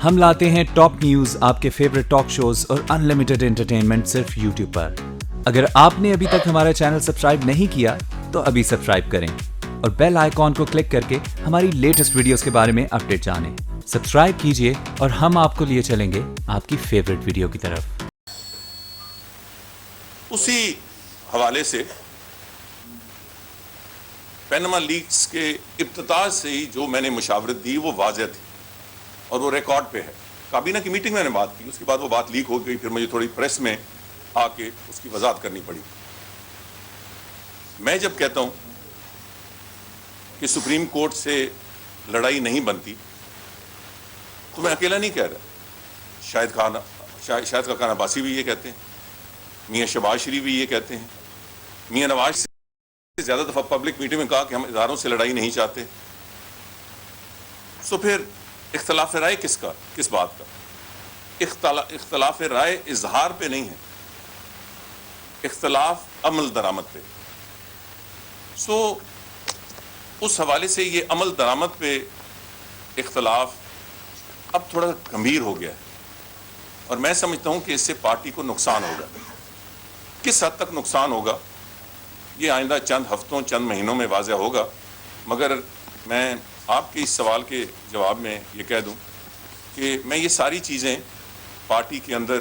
ہم لاتے ہیں ٹاپ نیوز، آپ کے فیوریٹ ٹاک شوز اور انلمیٹڈ انٹرٹینمنٹ صرف یوٹیوب پر۔ اگر آپ نے ابھی تک ہمارا چینل سبسکرائب نہیں کیا تو ابھی سبسکرائب کریں اور بیل آئیکن کو کلک کر کے ہماری لیٹسٹ ویڈیوز کے بارے میں اپڈیٹ جانیں۔ سبسکرائب کیجئے اور ہم آپ کو لیے چلیں گے آپ کی فیوریٹ ویڈیو کی طرف۔ اسی حوالے سے پیناما لیکس کے ابتداء سے ہی جو میں نے مشاورت دی وہ واضح تھی اور وہ ریکارڈ پہ ہے۔ کابینہ کی میٹنگ میں نے بات کی، اس کے بعد وہ بات لیک ہو گئی، پھر مجھے تھوڑی پریس میں آ کے اس کی وضاحت کرنی پڑی۔ میں جب کہتا ہوں کہ سپریم کورٹ سے لڑائی نہیں بنتی تو میں اکیلا نہیں کہہ رہا، شاہد خاقان عباسی بھی یہ کہتے ہیں، میاں شہباز شریف بھی یہ کہتے ہیں، میاں نواز سے زیادہ دفعہ پبلک میٹنگ میں کہا کہ ہم اداروں سے لڑائی نہیں چاہتے۔ سو پھر اختلاف رائے کس بات کا؟ اختلاف رائے اظہار پہ نہیں ہے، اختلاف عمل درآمد پہ۔ سو اس حوالے سے یہ عمل درآمد پہ اختلاف اب تھوڑا گمبھیر ہو گیا ہے اور میں سمجھتا ہوں کہ اس سے پارٹی کو نقصان ہوگا۔ کس حد تک نقصان ہوگا یہ آئندہ چند ہفتوں چند مہینوں میں واضح ہوگا، مگر میں آپ کے اس سوال کے جواب میں یہ کہہ دوں کہ میں یہ ساری چیزیں پارٹی کے اندر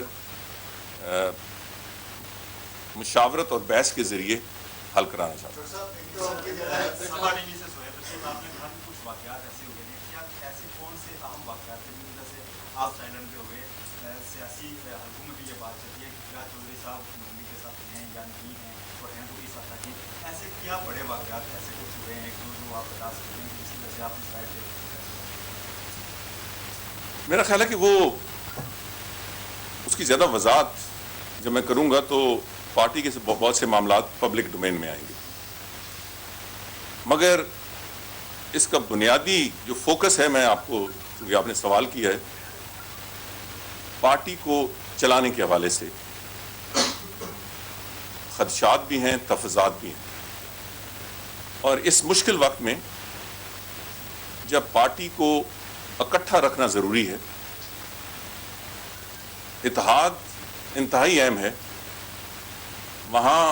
مشاورت اور بحث کے ذریعے حل کرانا چاہتا ہوں۔ کیا بڑے واقعات ایسے کچھ ہوئے ہیں جو آپ بتا سکتے ہیں جس کی وجہ سے آپ اس سائڈ سے؟ میرا خیال ہے کہ وہ اس کی زیادہ وضاحت جب میں کروں گا تو پارٹی کے بہت سے معاملات پبلک ڈومین میں آئیں گے، مگر اس کا بنیادی جو فوکس ہے، میں آپ کو چونکہ آپ نے سوال کیا ہے، پارٹی کو چلانے کے حوالے سے خدشات بھی ہیں، تفضات بھی ہیں، اور اس مشکل وقت میں جب پارٹی کو اکٹھا رکھنا ضروری ہے، اتحاد انتہائی اہم ہے، وہاں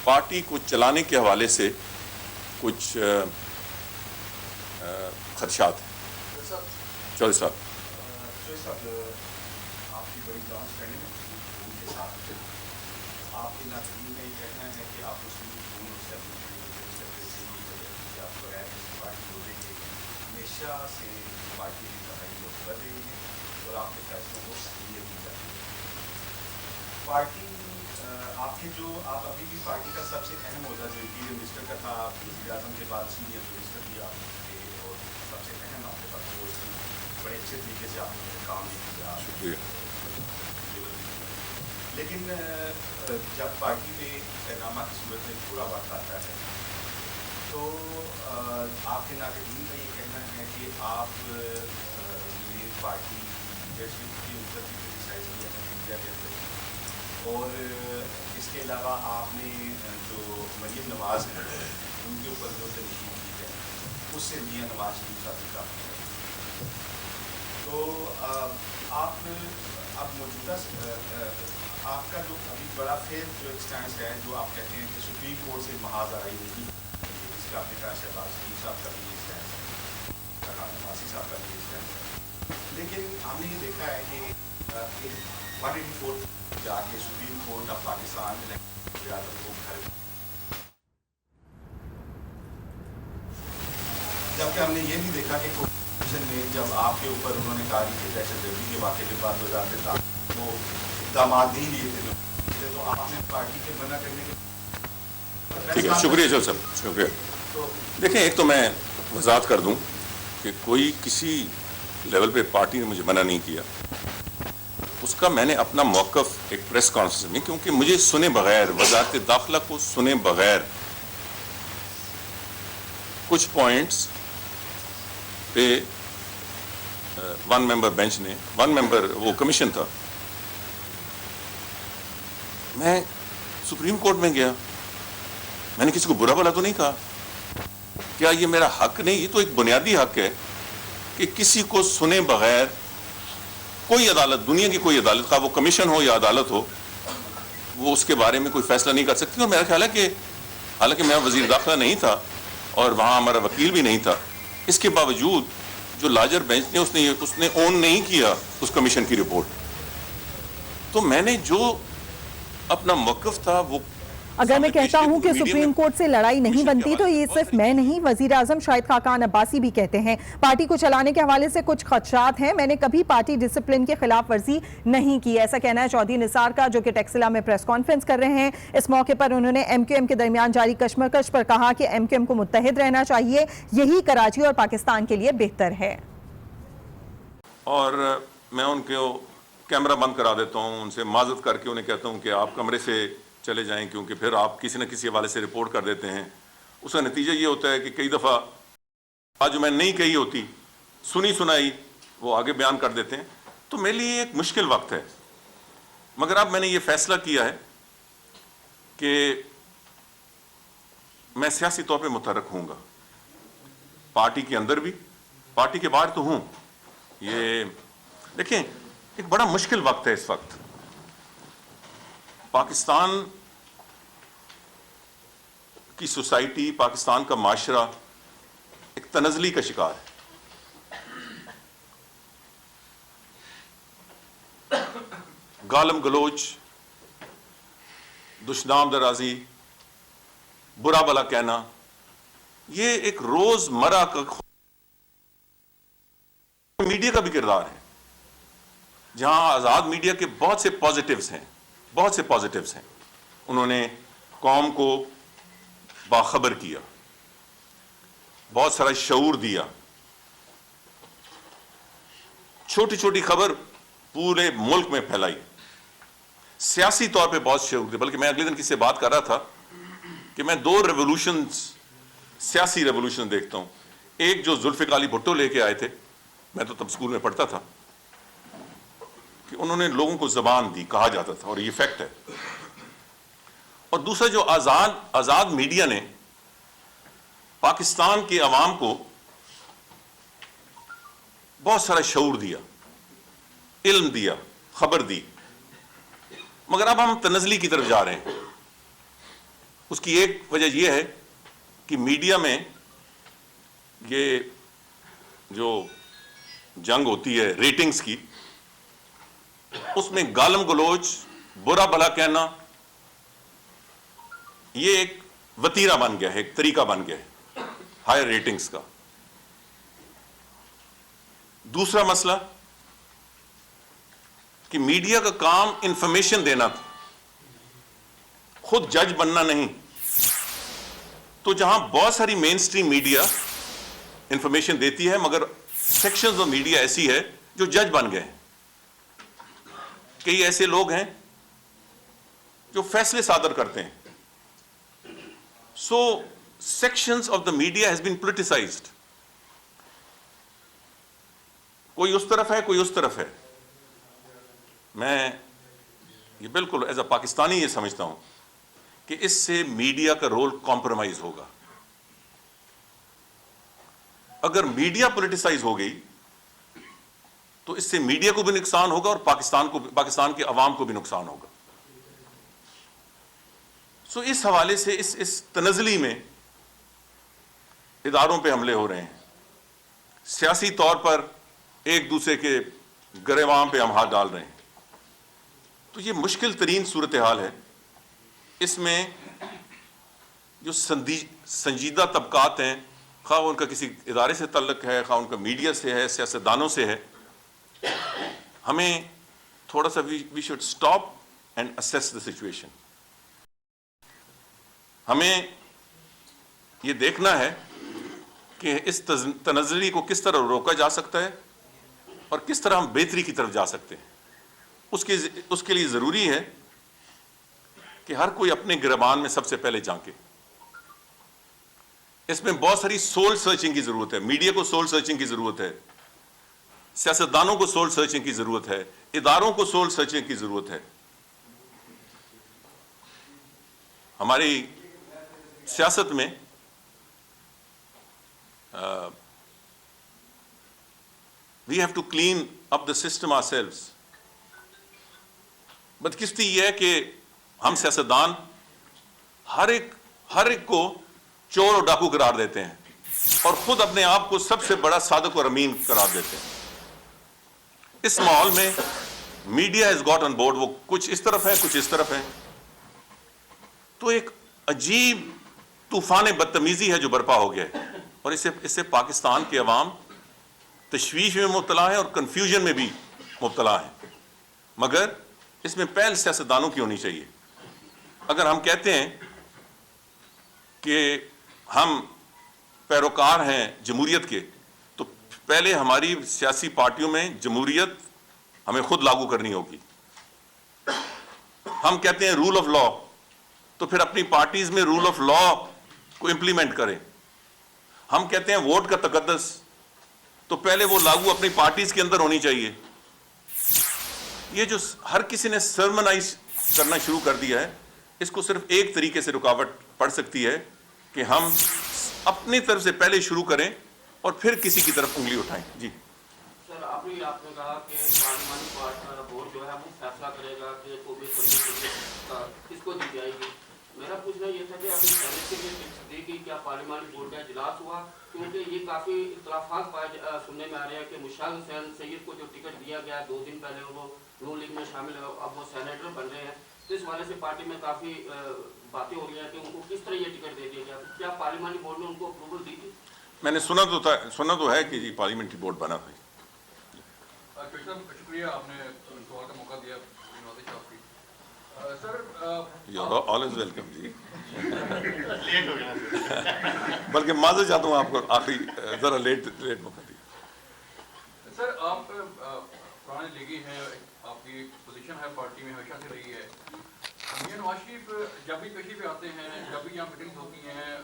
پارٹی کو چلانے کے حوالے سے کچھ خدشات ہیں۔ چودھری صاحب، آپ کی بڑی جان سٹینڈنگ ان کے ساتھ آپ کے ناظرین کا یہ کہنا ہے کہ آپ اس آپ بغیر پارٹی کو دیں گے، ہمیشہ سے پارٹی کی لڑائی کر رہی ہے اور آپ کے فیصلوں کو اہمیت دی جاتی ہے۔ پارٹی آپ ابھی بھی پارٹی کا سب سے اہم عہدہ جو انٹیریئر منسٹر کا تھا، وزیر اعظم کے بعد سینئر منسٹر بھی آپ تھے اور سب سے اہم آپ کے پاس وہ بڑے اچھے طریقے سے آپ نے کام بھی کیا۔ شکریہ۔ لیکن جب پارٹی پہ پیناما کی صورت میں برا وقت آتا ہے تو آپ کے ناقدین کا یہ کہنا ہے کہ آپ نے پارٹی لیڈرشپ کی عزت بھی کرٹیسائز کیا ہے میڈیا کے اندر، اور اس کے علاوہ آپ نے جو مریم نواز ہیں ان کے اوپر جو تنقید کی ہے اس سے میاں نواز شریف کا بھی کافی ہے۔ تو آپ اب موجودہ آپ کا جو ابھی بڑا پھر جو ایک سٹینس ہے جو آپ کہتے ہیں کہ سپریم کورٹ سے محاذ آرائی نہیں، اس کا آپ نے کہا شہباز شریف صاحب کا بھی یہ سٹینس ہے، خاقان عباسی صاحب کا بھی یہ سٹینس ہے، لیکن ہم نے یہ دیکھا ہے کہ 184 جا کے سپریم کورٹ آف پاکستان کو گھر، جبکہ ہم نے یہ بھی دیکھا کہ کمیشن میں جب آپ کے اوپر انہوں نے تاریخی دہشت گردی کے واقعے کے بعد وزارت داخلہ کو اقدامات نہیں لیے تھے تو آپ نے پارٹی کے منع کرنے کے۔ ٹھیک ہے، شکریہ جوہر صاحب، شکریہ۔ دیکھیں، ایک تو میں وضاحت کر دوں کہ کوئی کسی لیول پہ پارٹی نے مجھے منع نہیں کیا، اس کا میں نے اپنا موقف ایک پریس کانفرنس میں، کیونکہ مجھے سنے بغیر، وزارت داخلہ کو سنے بغیر کچھ پوائنٹس پہ ون ممبر بینچ نے، ون ممبر وہ کمیشن تھا، میں سپریم کورٹ میں گیا، میں نے کسی کو برا بھلا تو نہیں کہا۔ کیا یہ میرا حق نہیں؟ یہ تو ایک بنیادی حق ہے کہ کسی کو سنے بغیر کوئی عدالت, دنیا کی کوئی عدالت, خواہ وہ کمیشن ہو یا عدالت ہو, وہ اس کے بارے میں کوئی فیصلہ نہیں کر سکتی. اور میرا خیال ہے کہ حالانکہ میں وزیر داخلہ نہیں تھا اور وہاں ہمارا وکیل بھی نہیں تھا, اس کے باوجود جو لاجر بینچ نے اس نے اون نہیں کیا اس کمیشن کی رپورٹ. تو میں نے جو اپنا موقف تھا وہ, اگر میں کہتا ہوں کہ سپریم کورٹ سے لڑائی نہیں بنتی تو یہ صرف میں نہیں, وزیر اعظم شاہد خاقان عباسی بھی کہتے ہیں. پارٹی کو چلانے کے حوالے سے کچھ خدشات ہیں, میں نے کبھی پارٹی ڈسپلن کے خلاف ورزی نہیں کی, ایسا کہنا ہے چودھری نثار کا, جو کہ ٹیکسلا میں پریس کانفرنس کر رہے ہیں. اس موقع پر انہوں نے ایم کیو ایم کے درمیان جاری کشمکش پر کہا کہ ایم کیو ایم کو متحد رہنا چاہیے, یہی کراچی اور پاکستان کے لیے بہتر ہے. اور میں ان کو کیمرہ بند کرا دیتا ہوں, ان سے معذرت کر کے انہیں کہتا ہوں کہ آپ کمرے سے چلے جائیں, کیونکہ پھر آپ کسی نہ کسی حوالے سے رپورٹ کر دیتے ہیں. اس کا نتیجہ یہ ہوتا ہے کہ کئی دفعہ آج جو میں نہیں کہی ہوتی, سنی سنائی وہ آگے بیان کر دیتے ہیں. تو میرے لیے ایک مشکل وقت ہے, مگر اب میں نے یہ فیصلہ کیا ہے کہ میں سیاسی طور پہ متحرک ہوں گا, پارٹی کے اندر بھی, پارٹی کے باہر تو ہوں. یہ دیکھیں ایک بڑا مشکل وقت ہے اس وقت. پاکستان کی سوسائٹی, پاکستان کا معاشرہ ایک تنزلی کا شکار ہے. گالم گلوچ, دشنام درازی, برا بلا کہنا, یہ ایک روز مرہ کا میڈیا کا بھی کردار ہے, جہاں آزاد میڈیا کے بہت سے پازیٹیوز ہیں, بہت سے پازیٹیوز ہیں. انہوں نے قوم کو باخبر کیا, بہت سارا شعور دیا, چھوٹی چھوٹی خبر پورے ملک میں پھیلائی, سیاسی طور پہ بہت شعور دیا. بلکہ میں اگلے دن کسی سے بات کر رہا تھا کہ میں دو ریولوشنز, سیاسی ریولوشن دیکھتا ہوں. ایک جو ذوالفقار علی بھٹو لے کے آئے تھے, میں تو تب اسکول میں پڑھتا تھا, کہ انہوں نے لوگوں کو زبان دی, کہا جاتا تھا, اور یہ فیکٹ ہے. اور دوسرا جو آزاد میڈیا نے پاکستان کے عوام کو بہت سارا شعور دیا, علم دیا, خبر دی. مگر اب ہم تنزلی کی طرف جا رہے ہیں. اس کی ایک وجہ یہ ہے کہ میڈیا میں یہ جو جنگ ہوتی ہے ریٹنگز کی, اس میں گالم گلوچ, برا بھلا کہنا, یہ ایک وتیرہ بن گیا ہے, ایک طریقہ بن گیا ہے ہائر ریٹنگز کا. دوسرا مسئلہ کہ میڈیا کا کام انفارمیشن دینا تھا, خود جج بننا نہیں. تو جہاں بہت ساری مین سٹریم میڈیا انفارمیشن دیتی ہے, مگر سیکشنز آف میڈیا ایسی ہے جو جج بن گئے ہیں. کئی ایسے لوگ ہیں جو فیصلے صادر کرتے ہیں. سو sections of the media has been politicized. کوئی اس طرف ہے, کوئی اس طرف ہے. میں یہ بالکل ایز اے پاکستانی یہ سمجھتا ہوں کہ اس سے میڈیا کا رول کمپرومائز ہوگا. اگر میڈیا پولیٹیسائز ہو گئی تو اس سے میڈیا کو بھی نقصان ہوگا اور پاکستان کے عوام کو بھی نقصان ہوگا. سو اس حوالے سے اس تنزلی میں اداروں پہ حملے ہو رہے ہیں, سیاسی طور پر ایک دوسرے کے گریباں پہ ہم ہاتھ ڈال رہے ہیں. تو یہ مشکل ترین صورتحال ہے. اس میں جو سنجیدہ طبقات ہیں, خواہ ان کا کسی ادارے سے تعلق ہے, خواہ ان کا میڈیا سے ہے, سیاستدانوں سے ہے, ہمیں تھوڑا سا we should stop and assess the situation. ہمیں یہ دیکھنا ہے کہ اس تنزلی کو کس طرح روکا جا سکتا ہے اور کس طرح ہم بہتری کی طرف جا سکتے ہیں. اس کے لیے ضروری ہے کہ ہر کوئی اپنے گریبان میں سب سے پہلے جھانکے. اس میں بہت ساری سول سرچنگ کی ضرورت ہے. میڈیا کو سول سرچنگ کی ضرورت ہے, سیاستدانوں کو سول سرچنگ کی ضرورت ہے, اداروں کو سول سرچنگ کی ضرورت ہے. ہماری سیاست میں we have to clean of the system ourselves. بدقسمتی یہ ہے کہ ہم سیاستدان ہر ایک کو چور اور ڈاکو قرار دیتے ہیں اور خود اپنے آپ کو سب سے بڑا صادق اور امین قرار دیتے ہیں. اس ماحول میں media has got on board. وہ کچھ اس طرف ہے, کچھ اس طرف ہے, تو ایک عجیب طوفان بدتمیزی ہے جو برپا ہو گیا ہے, اور اس سے پاکستان کے عوام تشویش میں مبتلا ہے اور کنفیوژن میں بھی مبتلا ہے. مگر اس میں پہل سیاستدانوں کی ہونی چاہیے. اگر ہم کہتے ہیں کہ ہم پیروکار ہیں جمہوریت کے, تو پہلے ہماری سیاسی پارٹیوں میں جمہوریت ہمیں خود لاگو کرنی ہوگی. ہم کہتے ہیں رول آف لا, تو پھر اپنی پارٹیز میں رول آف لا کو امپلیمنٹ کریں. ہم کہتے ہیں ووٹ کا تقدس, تو پہلے وہ لاگو اپنی پارٹیز کے اندر ہونی چاہیے. یہ جو ہر کسی نے سرمنائز کرنا شروع کر دیا ہے, اس کو صرف ایک طریقے سے رکاوٹ پڑ سکتی ہے کہ ہم اپنی طرف سے پہلے شروع کریں اور پھر کسی کی طرف انگلی اٹھائیں. جی سر, آپ نے کہا کہ پارلیمانی بورڈ جو ہے وہ فیصلہ کرے گا کہ کس کو دی جائے گی. میرا پوچھنا یہ تھا کہ ابھی سینٹ کے لیے دی گئی, کیا پارلیمانی بورڈ کا اجلاس ہوا؟ کیونکہ یہ کافی اختلافات سننے میں آ رہے ہیں کہ مشتاق حسین سید کو جو ٹکٹ دیا گیا 2 دن پہلے وہ نون لیگ میں شامل ہے, اب وہ سینیٹر بن رہے ہیں, تو اس والے سے پارٹی میں کافی باتیں ہو رہی ہیں کہ ان کو کس طرح یہ ٹکٹ دے دیا گیا. کیا پارلیمانی بورڈ نے ان کو اپروول دی تھی؟ میں نے سنا تو ہے کہ جی پارلیمنٹری بورڈ بنا تھا. شکریہ, آپ نے سوال کا موقع دیا. سر آل از ویلکم جی. بلکہ معذرت چاہتا ہوں آپ کو آخری ذرا لیٹ موقع دیا. سر, آپ پرانے لیگی ہیں, آپ کی پوزیشن ہے پارٹی میں ہمیشہ سے رہی ہے. میاں نواز شریف جب بھی کشی پہ آتے ہیں, جب بھی یہاں میٹنگز ہوتی ہیں,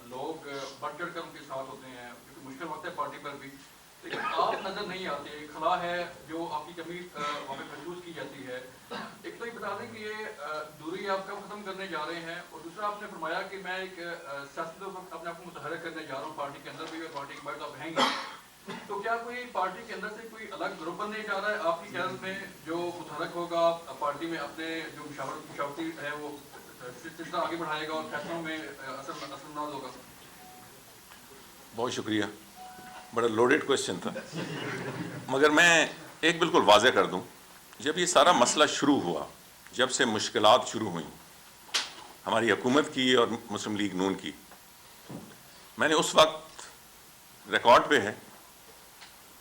لوگ بڑھ چڑھ کر ان کے ساتھ ہوتے ہیں, کیونکہ مشکل وقت ہے پارٹی پر بھی, لیکن آپ نظر نہیں آتے. ایک خلا ہے جو آپ کی کمی وہاں پہ محسوس کی جاتی ہے. ایک تو یہ بتا دیں کہ یہ دوری آپ کب ختم کرنے جا رہے ہیں, اور دوسرا آپ نے فرمایا کہ میں ایک سیاست اپنے آپ کو متحرک کرنے جا رہا ہوں پارٹی کے اندر بھی, اور پارٹی کے باہر آپ ہیں گے. تو کیا کوئی پارٹی کے اندر سے کوئی الگ گروپ بننے جا رہا ہے آپ کی قیادت میں جو متحرک ہوگا پارٹی میں, اپنے جو مشاورتی ہے وہ سلسلہ آگے بڑھائے گا اور فیصلوں میں اثر انداز ہوگا؟ بہت شکریہ, بڑا لوڈیڈ کوشچن تھا, مگر میں ایک بالکل واضح کر دوں. جب یہ سارا مسئلہ شروع ہوا, جب سے مشکلات شروع ہوئیں ہماری حکومت کی اور مسلم لیگ نون کی, میں نے اس وقت ریکارڈ پہ ہے,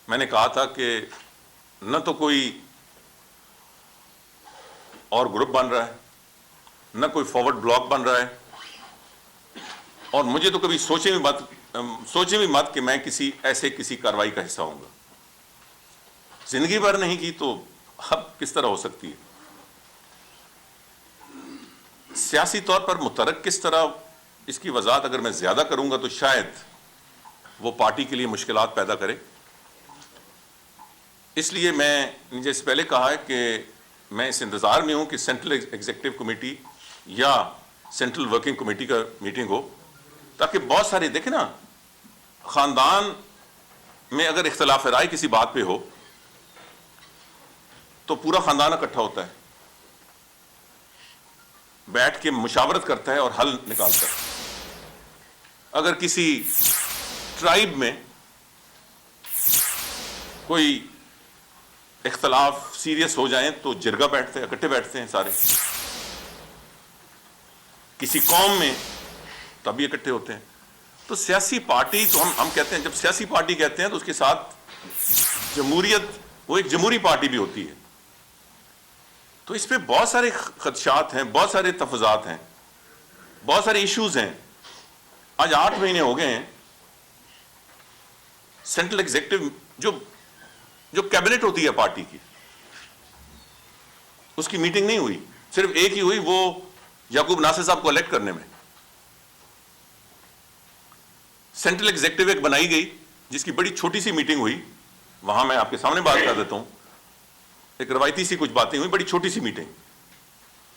میں نے کہا تھا کہ نہ تو کوئی اور گروپ بن رہا ہے, نہ کوئی فارورڈ بلاک بن رہا ہے, اور مجھے تو کبھی سوچے بھی مت کہ میں کسی کارروائی کا حصہ ہوں گا. زندگی بھر نہیں کی تو اب کس طرح ہو سکتی ہے. سیاسی طور پر متحرک کس طرح, اس کی وضاحت اگر میں زیادہ کروں گا تو شاید وہ پارٹی کے لیے مشکلات پیدا کرے. اس لیے میں نے جیسے پہلے کہا ہے کہ میں اس انتظار میں ہوں کہ سینٹرل ایگزیکٹو کمیٹی یا سینٹرل ورکنگ کمیٹی کا میٹنگ ہو, تاکہ بہت سارے دیکھیں نا, خاندان میں اگر اختلاف رائے کسی بات پہ ہو تو پورا خاندان اکٹھا ہوتا ہے, بیٹھ کے مشاورت کرتا ہے اور حل نکالتا ہے. اگر کسی ٹرائب میں کوئی اختلاف سیریس ہو جائیں تو جرگا بیٹھتے ہیں, اکٹھے بیٹھتے ہیں سارے. کسی قوم میں تب بھی اکٹھے ہوتے ہیں. تو سیاسی پارٹی تو ہم کہتے ہیں, جب سیاسی پارٹی کہتے ہیں تو اس کے ساتھ جمہوریت, وہ ایک جمہوری پارٹی بھی ہوتی ہے. تو اس پہ بہت سارے خدشات ہیں, بہت سارے تفاضات ہیں, بہت سارے ایشوز ہیں. آج 8 مہینے ہو گئے ہیں سینٹرل ایگزیکٹو جو کیبنٹ ہوتی ہے پارٹی کی, اس کی میٹنگ نہیں ہوئی. صرف ایک ہی ہوئی, وہ یعقوب ناصر صاحب کو الیکٹ کرنے میں. سینٹرل ایگزیکٹو ایک بنائی گئی جس کی بڑی چھوٹی سی میٹنگ ہوئی, وہاں میں آپ کے سامنے بات کر دیتا ہوں. ایک روایتی سی کچھ باتیں ہوئی, بڑی چھوٹی سی میٹنگ,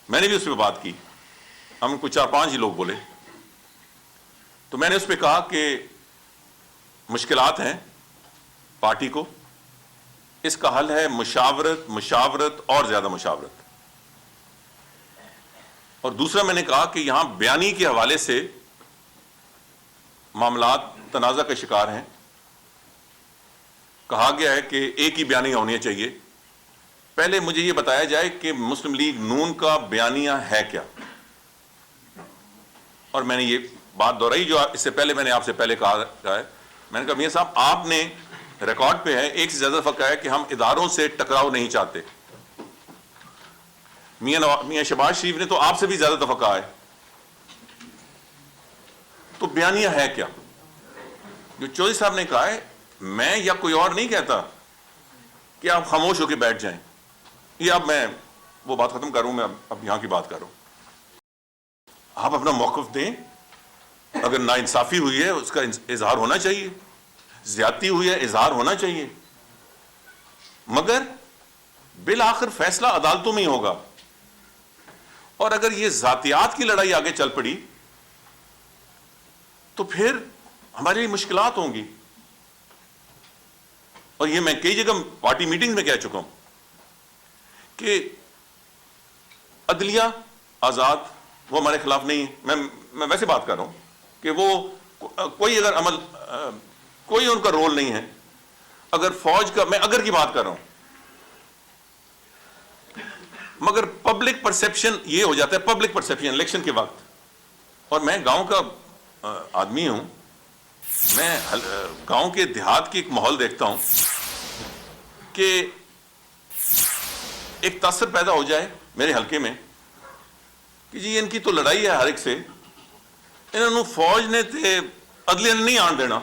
میں نے بھی اس پہ بات کی. ہم کچھ 4-5 ہی لوگ بولے. تو میں نے اس پہ کہا کہ مشکلات ہیں پارٹی کو, اس کا حل ہے مشاورت، مشاورت اور زیادہ مشاورت. اور دوسرا میں نے کہا کہ یہاں بیانی کے حوالے سے معاملات تنازع کا شکار ہیں. کہا گیا ہے کہ ایک ہی بیانیہ ہونی چاہیے. پہلے مجھے یہ بتایا جائے کہ مسلم لیگ نون کا بیانیہ ہے کیا. اور میں نے یہ بات دہرائی جو اس سے پہلے میں نے آپ سے پہلے کہا ہے. میں نے کہا میاں صاحب آپ نے ریکارڈ پہ ہے ایک سے زیادہ دفعہ کہا ہے کہ ہم اداروں سے ٹکراؤ نہیں چاہتے. میاں شہباز شریف نے تو آپ سے بھی زیادہ دفعہ کہا ہے. تو بیانیہ ہے کیا؟ جو چودھری صاحب نے کہا ہے میں یا کوئی اور نہیں کہتا کہ آپ خاموش ہو کے بیٹھ جائیں. یہ اب میں وہ بات ختم کروں، میں اب یہاں کی بات کر رہا ہوں. آپ اپنا موقف دیں. اگر ناانصافی ہوئی ہے اس کا اظہار ہونا چاہیے، زیادتی ہوئی ہے اظہار ہونا چاہیے، مگر بالآخر فیصلہ عدالتوں میں ہی ہوگا. اور اگر یہ ذاتیات کی لڑائی آگے چل پڑی تو پھر ہمارے لیے مشکلات ہوں گی. اور یہ میں کئی جگہ پارٹی میٹنگ میں کہہ چکا ہوں کہ عدلیہ آزاد وہ ہمارے خلاف نہیں ہے. میں ویسے بات کر رہا ہوں کہ وہ کوئی اگر عمل کوئی ان کا رول نہیں ہے. اگر فوج کا میں اگر کی بات کر رہا ہوں، مگر پبلک پرسیپشن یہ ہو جاتا ہے، پبلک پرسیپشن الیکشن کے وقت. اور میں گاؤں کا آدمی ہوں، میں گاؤں کے دیہات کی ایک ماحول دیکھتا ہوں کہ ایک تاثر پیدا ہو جائے میرے حلقے میں کہ جی ان کی تو لڑائی ہے ہر ایک سے، انہوں نے فوج نے تے عدلیہ نے نہیں آن دینا.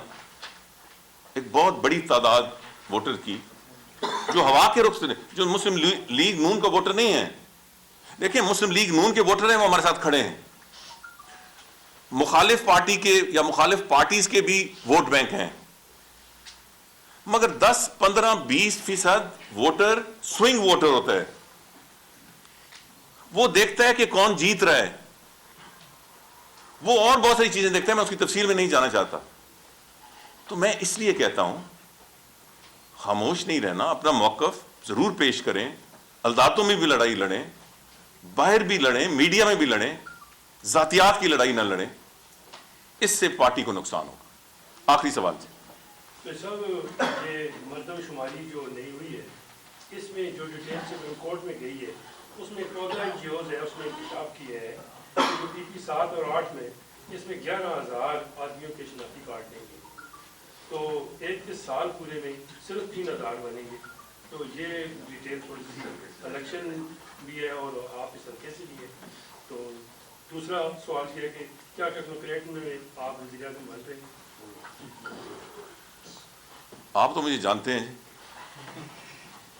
ایک بہت بڑی تعداد ووٹر کی جو ہوا کے رخ سے جو مسلم لیگ نون کا ووٹر نہیں ہے. دیکھیں مسلم لیگ نون کے ووٹر ہیں وہ ہمارے ساتھ کھڑے ہیں. مخالف پارٹی کے یا مخالف پارٹیز کے بھی ووٹ بینک ہیں، مگر 10-15-20% ووٹر سوئنگ ووٹر ہوتا ہے. وہ دیکھتا ہے کہ کون جیت رہا ہے، وہ اور بہت ساری چیزیں دیکھتا ہے، میں اس کی تفصیل میں نہیں جانا چاہتا. تو میں اس لیے کہتا ہوں خاموش نہیں رہنا، اپنا موقف ضرور پیش کریں. عدالتوں میں بھی لڑائی لڑیں، باہر بھی لڑیں، میڈیا میں بھی لڑیں، ذاتیات کی لڑائی نہ لڑیں. اس سے پارٹی کو نقصان ہوگا. آخری سوال جی. تو سب یہ مردم شماری جو نہیں ہوئی ہے، اس میں جو ڈیٹیل سپریم کورٹ میں گئی ہے اس میں 14 NGOs ہے، اس میں انکشاف کیا ہے جو PP 7 اور 8 میں اس میں 11,000 آدمیوں کے شناختی کارڈ دیں گے. تو ایک سال پورے میں صرف 3,000 بنیں گے. تو یہ ڈیٹیل تھوڑی سی الیکشن بھی ہے اور آپ اس حلقے سے بھی ہے. تو دوسرا سوال یہ ہے کہ کیا ٹیکنوکریٹ میں آپ وزیر اعظم بن رہے ہیں؟ آپ تو مجھے جانتے ہیں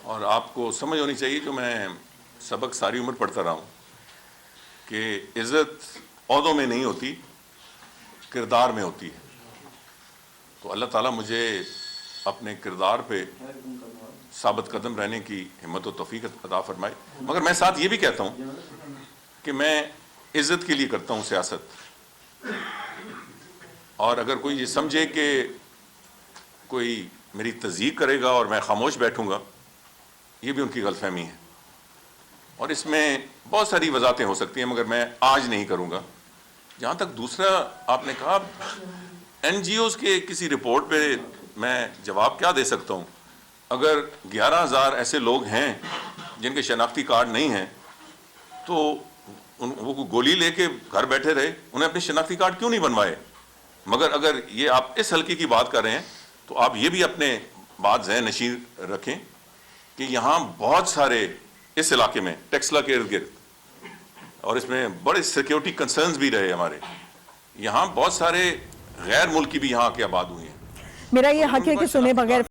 اور آپ کو سمجھ ہونی چاہیے جو میں سبق ساری عمر پڑھتا رہا ہوں کہ عزت عہدوں میں نہیں ہوتی، کردار میں ہوتی ہے. تو اللہ تعالیٰ مجھے اپنے کردار پہ ثابت قدم رہنے کی ہمت و توفیق عطا فرمائے. مگر میں ساتھ یہ بھی کہتا ہوں کہ میں عزت کے لیے کرتا ہوں سیاست. اور اگر کوئی یہ سمجھے کہ کوئی میری تضییق کرے گا اور میں خاموش بیٹھوں گا، یہ بھی ان کی غلط فہمی ہے. اور اس میں بہت ساری وضاحتیں ہو سکتی ہیں مگر میں آج نہیں کروں گا. جہاں تک دوسرا آپ نے کہا NGOs کے کسی رپورٹ پہ میں جواب کیا دے سکتا ہوں. اگر 11,000 ایسے لوگ ہیں جن کے شناختی کارڈ نہیں ہیں تو وہ گولی لے کے گھر بیٹھے رہے، انہیں اپنے شناختی کارڈ کیوں نہیں بنوائے. مگر اگر یہ آپ اس حلقے کی بات کر رہے ہیں تو آپ یہ بھی اپنے بات ذہن نشین رکھیں کہ یہاں بہت سارے اس علاقے میں ٹیکسلا کے ارد گرد اور اس میں بڑے سیکیورٹی کنسرنز بھی رہے ہمارے، یہاں بہت سارے غیر ملکی بھی یہاں کے آباد ہوئے ہیں. میرا یہ حق ہے کہ سنے بغیر